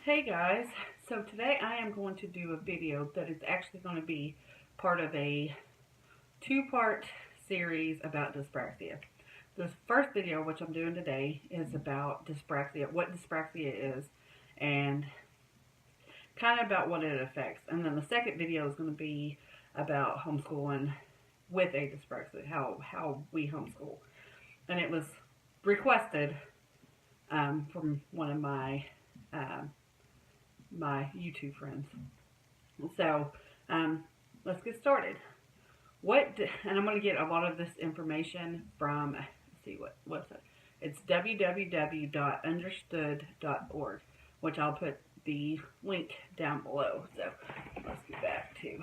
Hey guys, so today I am going to do a video that is actually going to be part of a two-part series about dyspraxia. This first video, which I'm doing today, is about dyspraxia, what dyspraxia is, and kind of about what it affects. And then the second video is going to be about homeschooling with a dyspraxia, how we homeschool. And it was requested from one of my YouTube friends. So let's get started. And I'm going to get a lot of this information from, let's see what website. It's www.understood.org, which I'll put the link down below. So let's get back to,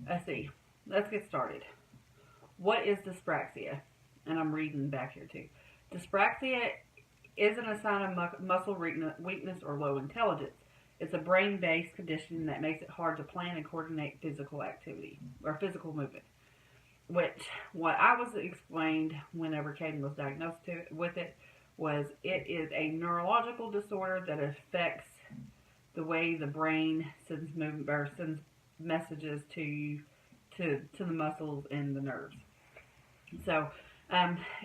let's see. Let's get started. What is dyspraxia? And I'm reading back here too. Dyspraxia isn't a sign of muscle weakness or low intelligence. It's a brain-based condition that makes it hard to plan and coordinate physical activity or physical movement. Which, what I was explained whenever Caden was diagnosed with it, was it is a neurological disorder that affects the way the brain sends movement or sends messages to the muscles and the nerves. So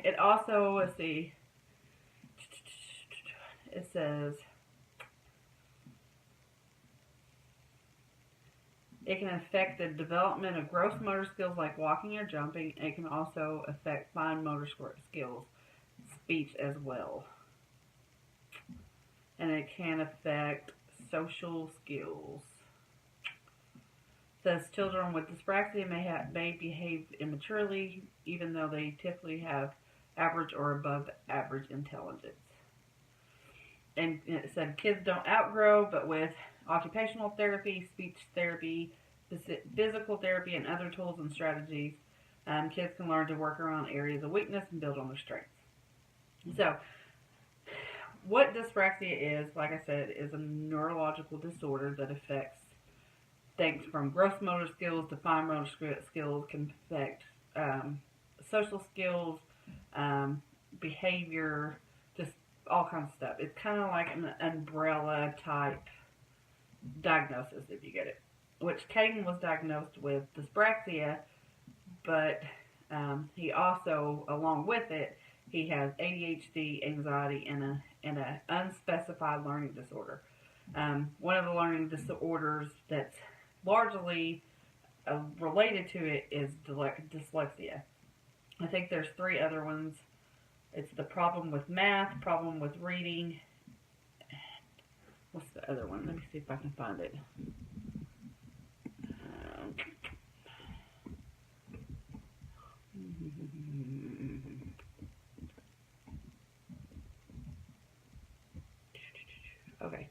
it also, let's see. It says it can affect the development of gross motor skills like walking or jumping. It can also affect fine motor skills, speech as well. And it can affect social skills. It says children with dyspraxia may behave immaturely, even though they typically have average or above average intelligence. And it said kids don't outgrow, but with occupational therapy, speech therapy, physical therapy, and other tools and strategies, kids can learn to work around areas of weakness and build on their strengths. So, what dyspraxia is, like I said, is a neurological disorder that affects things from gross motor skills to fine motor skills, can affect social skills, behavior, just all kinds of stuff. It's kind of like an umbrella type diagnosis, if you get it. Which Caden was diagnosed with dyspraxia, but he also, along with it, he has ADHD, anxiety, and an unspecified learning disorder. One of the learning disorders that's largely related to it is dyslexia. I think there's 3 other ones. It's the problem with math, problem with reading. What's the other one? Let me see if I can find it. Okay.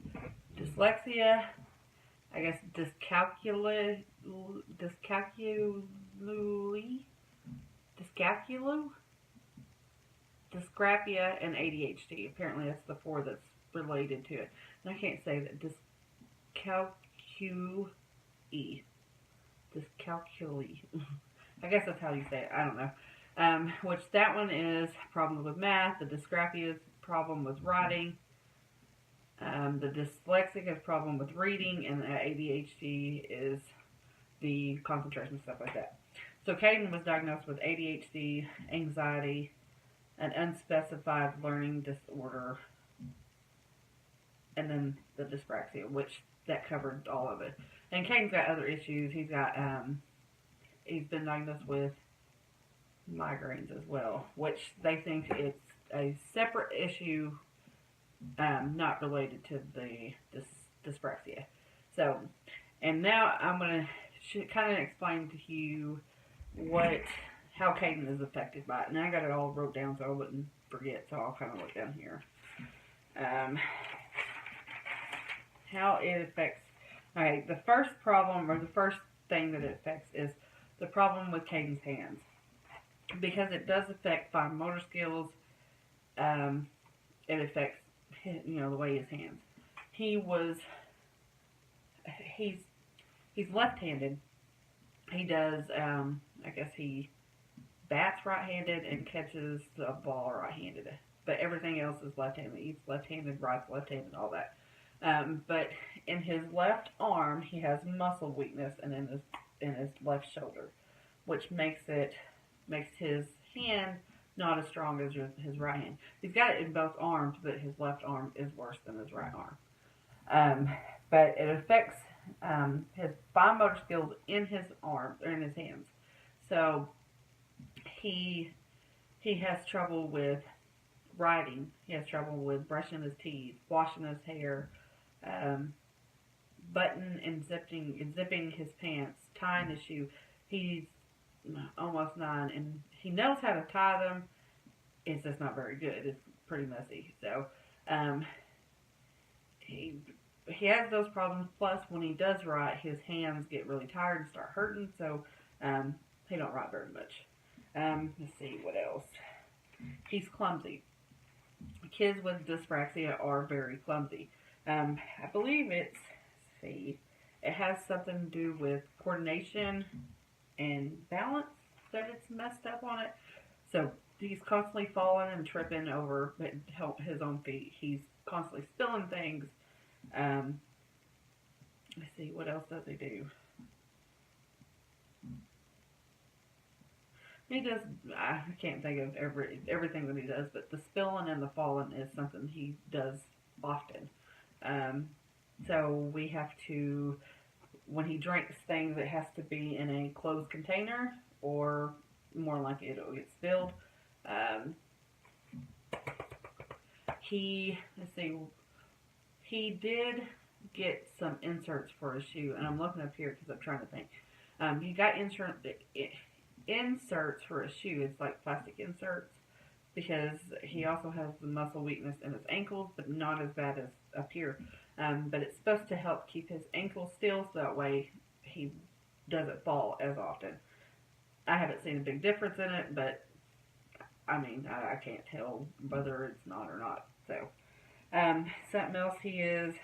Dyslexia. I guess dyscalculia, dysgraphia, and ADHD. Apparently that's the 4 that's related to it. And I can't say that. Dyscalculia. I guess that's how you say it. I don't know. Which that one is problem with math. The dysgraphia is problem with writing. The dyslexic is problem with reading. And the ADHD is the concentration, stuff like that. So Caden was diagnosed with ADHD, anxiety, an unspecified learning disorder, and then the dyspraxia, which that covered all of it. And Caden's got other issues. He's been diagnosed with migraines as well, which they think it's a separate issue, not related to the dyspraxia. So, and now I'm going to kind of explain to you how Caden is affected by it. And I got it all wrote down so I wouldn't forget, so I'll kind of look down here. How it affects. Alright, the first problem, or the first thing that it affects, is the problem with Caden's hands. Because it does affect fine motor skills, it affects, the way his hands. He's left-handed. He does, I guess he bats right-handed and catches the ball right-handed. but everything else is left-handed. He's left-handed, right's left-handed, all that. But in his left arm, he has muscle weakness, and in his left shoulder, which makes his hand not as strong as his right hand. He's got it in both arms, but his left arm is worse than his right arm. But it affects his fine motor skills in his arms or in his hands. So he has trouble with writing. He has trouble with brushing his teeth, washing his hair, buttoning and zipping his pants, tying his shoe. He's almost 9, and he knows how to tie them. It's just not very good. It's pretty messy. So he has those problems. Plus, when he does write, his hands get really tired and start hurting. So he don't write very much. Let's see what else. He's clumsy. Kids with dyspraxia are very clumsy. I believe it has something to do with coordination and balance that it's messed up on it. So he's constantly falling and tripping over his own feet. He's constantly spilling things. Let's see, what else does he do? He does, I can't think of everything that he does, but the spilling and the falling is something he does often. So we have to, when he drinks things, it has to be in a closed container, or more likely it'll get spilled. He did get some inserts for his shoe, and I'm looking up here because I'm trying to think. He got inserts for his shoe. It's like plastic inserts, because he also has the muscle weakness in his ankles, but not as bad as up here. But it's supposed to help keep his ankles still, so that way he doesn't fall as often. I haven't seen a big difference in it, but I mean, I can't tell whether it's not or not. So something else he has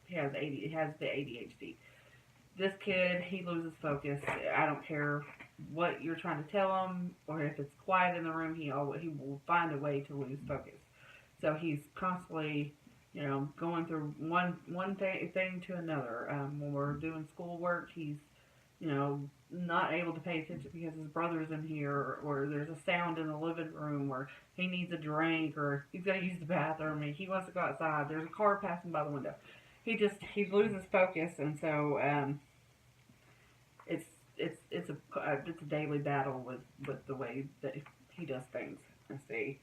the ADHD. This kid, he loses focus. I don't care what you're trying to tell him, or if it's quiet in the room, he will find a way to lose focus. So he's constantly, going through one thing to another. When we're doing schoolwork, he's, not able to pay attention because his brother's in here, or there's a sound in the living room, or he needs a drink, or he's got to use the bathroom, and he wants to go outside. There's a car passing by the window. He loses focus, and so it's a daily battle with the way that he does things. Let's see.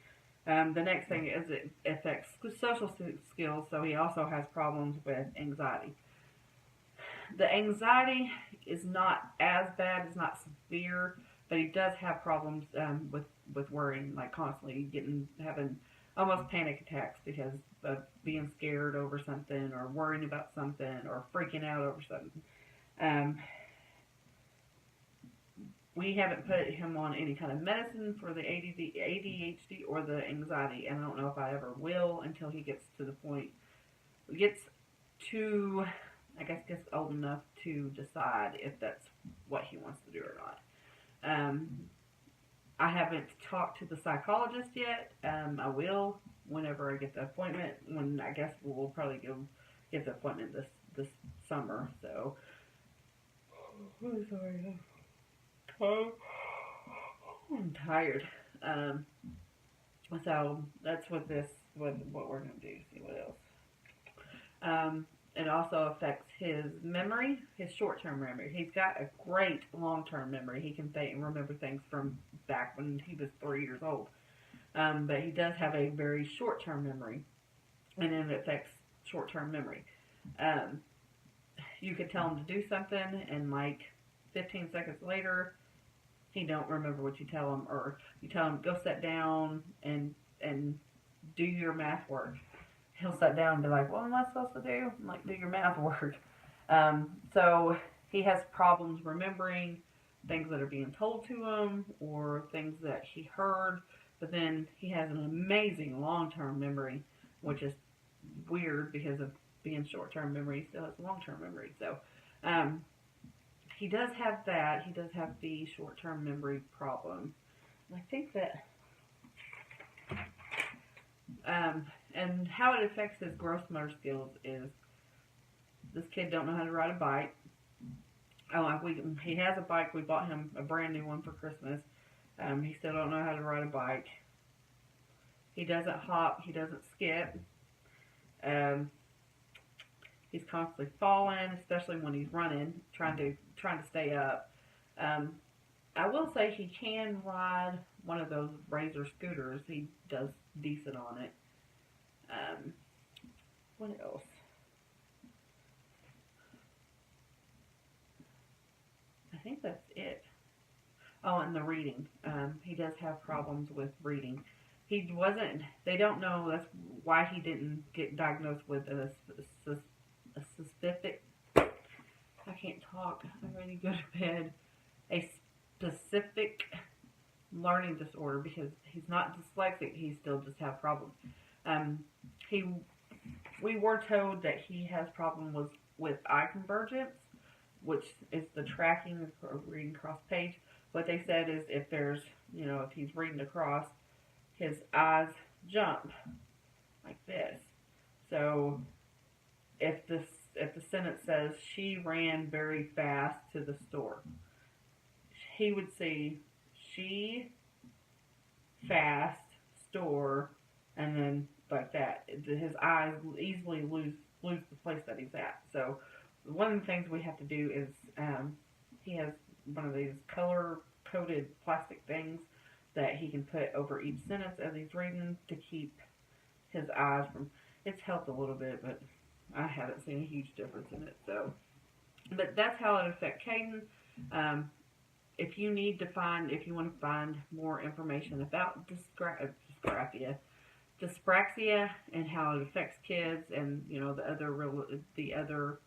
The next thing is it affects social skills, so he also has problems with anxiety. The anxiety is not as bad, it's not severe, but he does have problems with worrying, like constantly having almost panic attacks because of being scared over something, or worrying about something, or freaking out over something. We haven't put him on any kind of medicine for the ADHD or the anxiety, and I don't know if I ever will until he gets to the point, gets old enough to decide if that's what he wants to do or not. I haven't talked to the psychologist yet. I will whenever I get the appointment, when I guess we'll probably go get the appointment this summer. So, oh, sorry. I'm tired. So that's what we're going to do. See what else. It also affects his memory, his short-term memory. He's got a great long-term memory. He can remember things from back when he was 3 years old. But he does have a very short-term memory, and it affects short-term memory. You could tell him to do something, and like 15 seconds later, he don't remember what you tell him, or you tell him, go sit down and do your math work. He'll sit down and be like, what am I supposed to do? I'm like, do your math work. So he has problems remembering things that are being told to him, or things that he heard, but then he has an amazing long-term memory, which is weird because of being short-term memory. He still has long-term memory. So he does have that. He does have the short-term memory problem. And I think that And how it affects his gross motor skills is this kid don't know how to ride a bike. He has a bike. We bought him a brand new one for Christmas. He still don't know how to ride a bike. He doesn't hop. He doesn't skip. He's constantly falling, especially when he's running, trying to stay up. I will say he can ride one of those Razor scooters. He does decent on it. What else? I think that's it. Oh, and the reading. He does have problems with reading. They don't know that's why he didn't get diagnosed with a specific, I can't talk, I'm ready to go to bed, a specific learning disorder, because he's not dyslexic, he still just have problems. We were told that he has problems with eye convergence, which is the tracking of reading across page. What they said is if he's reading across, his eyes jump like this. So if the sentence says, she ran very fast to the store, he would see she, fast, store, and then like that. His eyes easily lose the place that he's at. So one of the things we have to do is, he has one of these color-coded plastic things that he can put over each sentence as he's reading to keep his eyes from, it's helped a little bit, but I haven't seen a huge difference in it. So, but that's how it affects Caden. If you want to find more information about dyspraxia and how it affects kids, and the other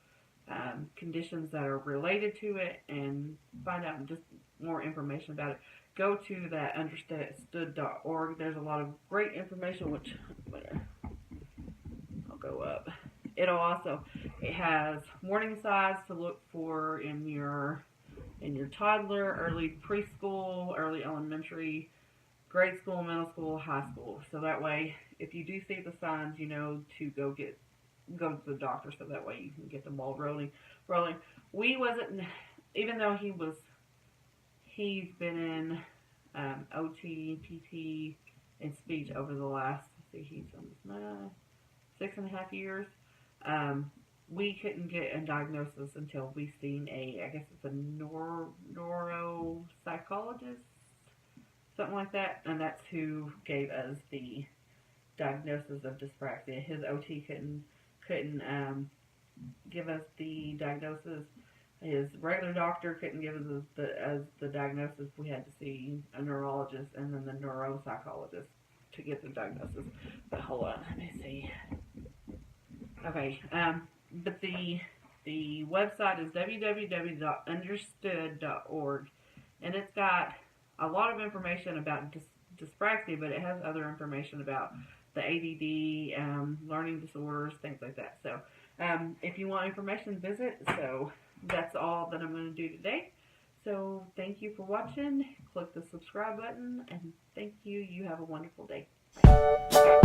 conditions that are related to it, and find out just more information about it, go to that understood.org. There's a lot of great information, which I'll go up. It has warning signs to look for in your toddler, early preschool, early elementary, grade school, middle school, high school. So that way, if you do see the signs, you know to go to the doctor, so that way you can get the ball rolling. Even though he's been in OT, PT, and speech over the last, he's almost 6.5 years. We couldn't get a diagnosis until we seen I guess it's a neuropsychologist, something like that, and that's who gave us the diagnosis of dyspraxia. His OT couldn't give us the diagnosis. His regular doctor couldn't give us the diagnosis. We had to see a neurologist and then the neuropsychologist to get the diagnosis. But hold on, let me see. Okay, but the website is www.understood.org, and it's got a lot of information about dyspraxia, but it has other information about the ADD, learning disorders, things like that. So if you want information, visit. So that's all that I'm going to do today. So thank you for watching. Click the subscribe button, and thank you. You have a wonderful day. Bye.